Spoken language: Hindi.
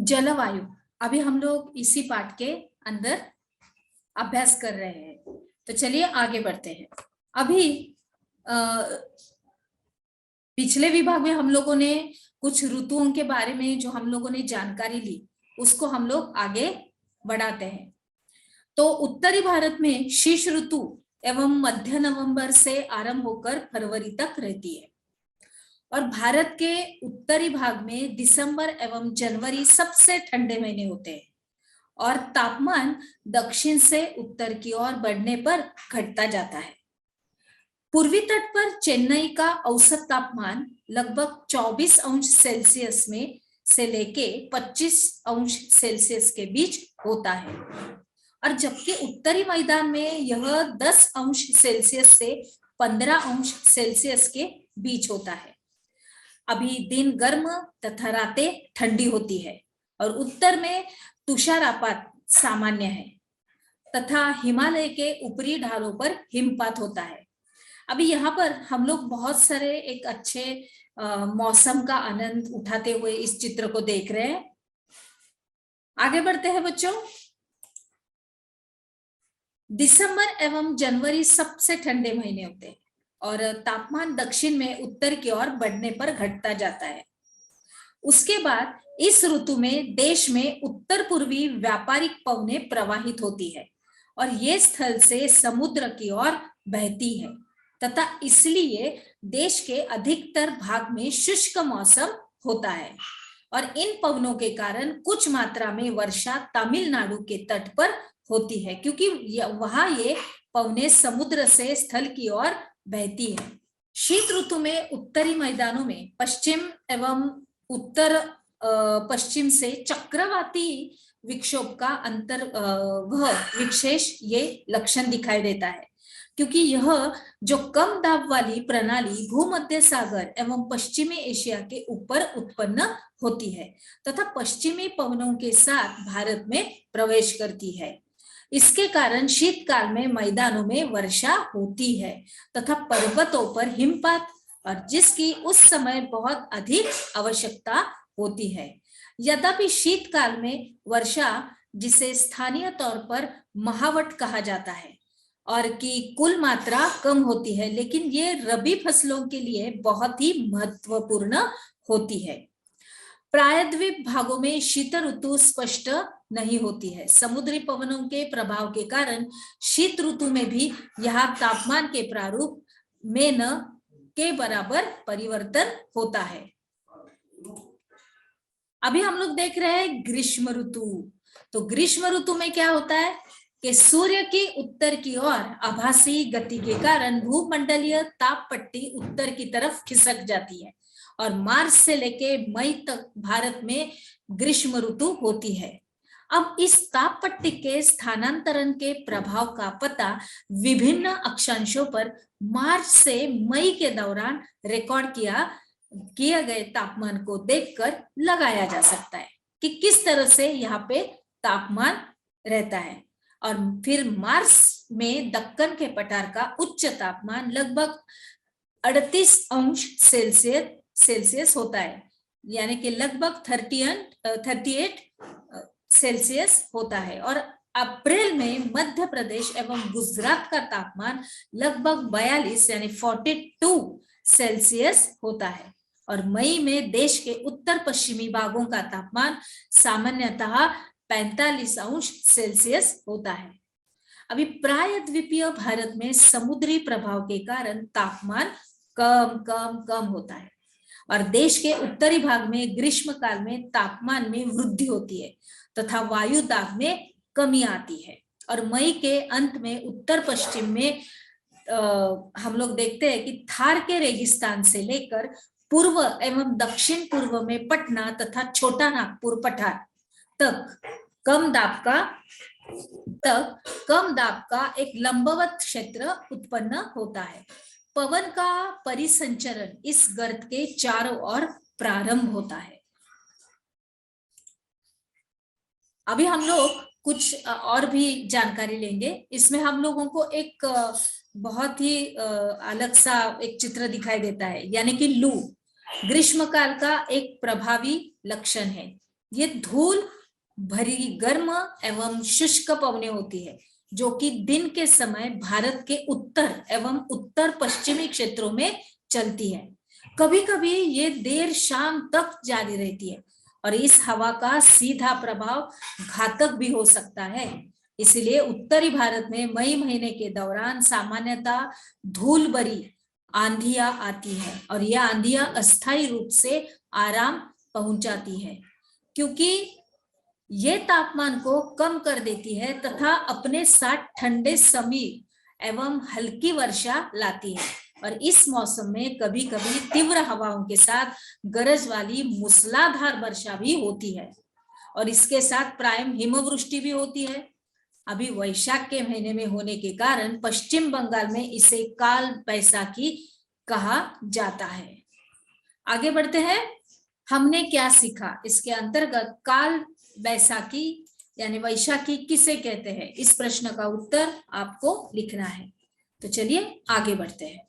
जलवायु। अभी हम लोग इसी पाठ के अंदर अभ्यास कर रहे हैं, तो चलिए आगे बढ़ते हैं। अभी अ, पिछले विभाग में हम लोगों ने कुछ ऋतुओं के बारे में जो हम लोगों ने जानकारी ली, उसको हम लोग आगे बढ़ाते हैं। तो उत्तरी भारत में शीत ऋतु एवं मध्य नवंबर से आरंभ होकर फरवरी तक रहती है, और भारत के उत्तरी भाग में दिसंबर एवं जनवरी सबसे ठंडे महीने होते हैं, और तापमान दक्षिण से उत्तर की ओर बढ़ने पर घटता जाता है। पूर्वी तट पर चेन्नई का औसत तापमान लगभग 24 अंश सेल्सियस में से लेके 25 अंश सेल्सियस के बीच होता है, और जबकि उत्तरी मैदान में यह 10 अंश सेल्सियस से 15 अंश सेल्सियस के बीच होता है। अभी दिन गर्म तथा रातें ठंडी होती है, और उत्तर में तुषारपात सामान्य है तथा हिमालय के ऊपरी ढालों पर हिमपात होता है। अभी यहाँ पर हम लोग बहुत सारे एक अच्छे मौसम का आनंद उठाते हुए इस चित्र को देख रहे हैं। आगे बढ़ते हैं बच्चों। दिसंबर एवं जनवरी सबसे ठंडे महीने होते हैं, और तापमान दक्षिण में उत्तर की ओर बढ़ने पर घटता जाता है। उसके बाद इस ऋतु में देश में उत्तर पूर्वी व्यापारिक पवनें प्रवाहित होती है, और ये स्थल से समुद्र की ओर बहती है तथा इसलिए देश के अधिकतर भाग में शुष्क मौसम होता है, और इन पवनों के कारण कुछ मात्रा में वर्षा तमिलनाडु के तट पर होती है, क्योंकि वहां ये पवनें समुद्र से स्थल की ओर बहती है। शीत ऋतु में उत्तरी मैदानों में पश्चिम एवं उत्तर पश्चिम से चक्रवाती विक्षोभ का विशेष ये लक्षण दिखाई देता है, क्योंकि यह जो कम दाब वाली प्रणाली भूमध्य सागर एवं पश्चिमी एशिया के ऊपर उत्पन्न होती है तथा पश्चिमी पवनों के साथ भारत में प्रवेश करती है। इसके कारण शीतकाल में मैदानों में वर्षा होती है तथा पर्वतों पर हिमपात, और जिसकी उस समय बहुत अधिक आवश्यकता होती है। यद्यपि शीतकाल में वर्षा, जिसे स्थानीय तौर पर महावट कहा जाता है, और की कुल मात्रा कम होती है, लेकिन ये रबी फसलों के लिए बहुत ही महत्वपूर्ण होती है। प्रायद्वीप भागों में शीत ऋतु स्पष्ट नहीं होती है। समुद्री पवनों के प्रभाव के कारण शीत ऋतु में भी यहाँ तापमान के प्रारूप में न के बराबर परिवर्तन होता है। अभी हम लोग देख रहे हैं ग्रीष्म ऋतु। तो ग्रीष्म ऋतु में क्या होता है कि सूर्य की उत्तर की ओर आभासी गति के कारण भूमंडलीय ताप पट्टी उत्तर की तरफ खिसक जाती है, और मार्च से लेके मई तक भारत में ग्रीष्म ऋतु होती है। अब इस ताप पट्टी के स्थानांतरण के प्रभाव का पता विभिन्न अक्षांशों पर मार्च से मई के दौरान रिकॉर्ड किए गए तापमान को देखकर लगाया जा सकता है कि किस तरह से यहाँ पे तापमान रहता है। और फिर मार्च में दक्कन के पठार का उच्च तापमान लगभग 38 अंश सेल्सियस होता है, यानी कि लगभग 38 सेल्सियस होता है। और अप्रैल में मध्य प्रदेश एवं गुजरात का तापमान लगभग 42 यानी 42 सेल्सियस होता है, और मई में देश के उत्तर पश्चिमी भागों का तापमान सामान्यतः 45 अंश सेल्सियस होता है। अभी प्रायद्वीपीय भारत में समुद्री प्रभाव के कारण तापमान कम होता है, और देश के उत्तरी भाग में ग्रीष्म काल में तापमान में वृद्धि होती है तथा वायु दाब में कमी आती है। और मई के अंत में उत्तर पश्चिम में हम लोग देखते हैं कि थार के रेगिस्तान से लेकर पूर्व एवं दक्षिण पूर्व में पटना तथा छोटा नागपुर पठार तक कम दाब का एक लंबवत क्षेत्र उत्पन्न होता है। पवन का परिसंचरण इस गर्त के चारों ओर प्रारंभ होता है। अभी हम लोग कुछ और भी जानकारी लेंगे। इसमें हम लोगों को एक बहुत ही अलग सा एक चित्र दिखाई देता है, यानी कि लू ग्रीष्मकाल का एक प्रभावी लक्षण है। ये धूल भरी गर्म एवं शुष्क पवनें होती है, जो कि दिन के समय भारत के उत्तर एवं उत्तर पश्चिमी क्षेत्रों में चलती है। कभी कभी ये देर शाम तक जारी रहती है और इस हवा का सीधा प्रभाव घातक भी हो सकता है। इसलिए उत्तरी भारत में मई महीने के दौरान सामान्यतः धूल भरी आंधियां आती है और यह आंधियां अस्थायी रूप से आराम पहुंचाती है, क्योंकि ये तापमान को कम कर देती है तथा अपने साथ ठंडे समीर एवं हल्की वर्षा लाती है। और इस मौसम में कभी कभी तीव्र हवाओं के साथ गरज वाली मूसलाधार वर्षा भी होती है और इसके साथ प्रायः हिमवृष्टि भी होती है। अभी वैशाख के महीने में होने के कारण पश्चिम बंगाल में इसे काल बैसाखी कहा जाता है। आगे बढ़ते हैं, हमने क्या सीखा। इसके अंतर्गत काल बैसाखी यानी वैशाखी किसे कहते हैं, इस प्रश्न का उत्तर आपको लिखना है। तो चलिए आगे बढ़ते हैं।